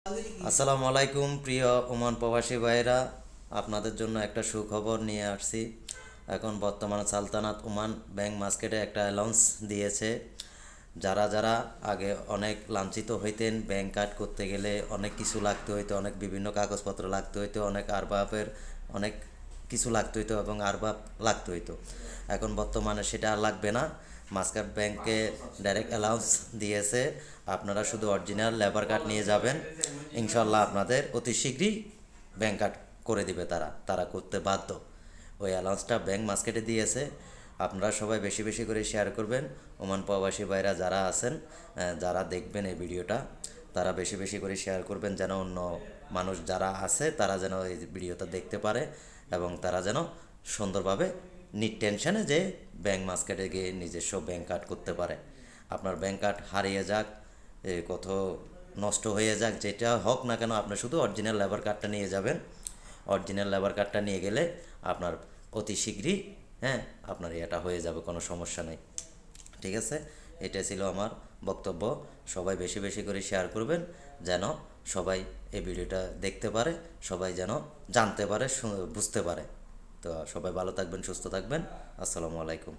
আসসালামু আলাইকুম প্রিয় ওমান প্রবাসী ভাইরা, আপনাদের জন্য একটা সুখবর নিয়ে আসছি। এখন বর্তমানে সালতানাত ওমান ব্যাংক মার্কেটে একটা অ্যালাউন্স দিয়েছে। যারা যারা আগে অনেক লাঞ্ছিত হইতেন, ব্যাংক কার্ড করতে গেলে অনেক কিছু লাগতে হইতো, অনেক বিভিন্ন কাগজপত্র লাগতে হইতো, অনেক আরবাবের অনেক কিছু লাগতে হইতো এবং আরবাব লাগতে হইতো। এখন বর্তমানে সেটা আর লাগবে না। মাস্কাট ব্যাংকে ডাইরেক্ট অ্যালাউন্স দিয়েছে, আপনারা শুধু অরিজিনাল লেবার কার্ড নিয়ে যাবেন, ইনশাল্লাহ আপনাদের অতি শীঘ্রই ব্যাংক কার্ড করে দিবে। তারা তারা করতে বাধ্য। ওই অ্যালাউন্সটা ব্যাংক মার্কেটে দিয়েছে। আপনারা সবাই বেশি বেশি করে শেয়ার করবেন। ওমান প্রবাসী ভাইরা যারা আছেন, যারা দেখবেন এই ভিডিওটা, তারা বেশি বেশি করে শেয়ার করবেন, যেন অন্য মানুষ যারা আছে তারা যেন এই ভিডিওটা দেখতে পারে এবং তারা যেন সুন্দরভাবে টেনশনে যে ব্যাংক মার্কেটে গিয়ে নিজস্ব ব্যাংক কার্ড করতে পারে। আপনার ব্যাংক কার্ড হারিয়ে যাক, কত নষ্ট হয়ে যাক, যেটা হোক না কেন, আপনি শুধু অরিজিনাল লেবার কার্ডটা নিয়ে যাবেন। অরিজিনাল লেবার কার্ডটা নিয়ে গেলে আপনার অতি শীঘ্রই, হ্যাঁ, আপনার এটা হয়ে যাবে, কোনো সমস্যা নেই। ঠিক আছে, এটা ছিল আমার বক্তব্য। সবাই বেশি বেশি করে শেয়ার করবেন, যেন সবাই এই ভিডিওটা দেখতে পারে, সবাই যেন জানতে পারে, বুঝতে পারে। তো সবাই ভালো থাকবেন, সুস্থ থাকবেন। আসসালামু আলাইকুম।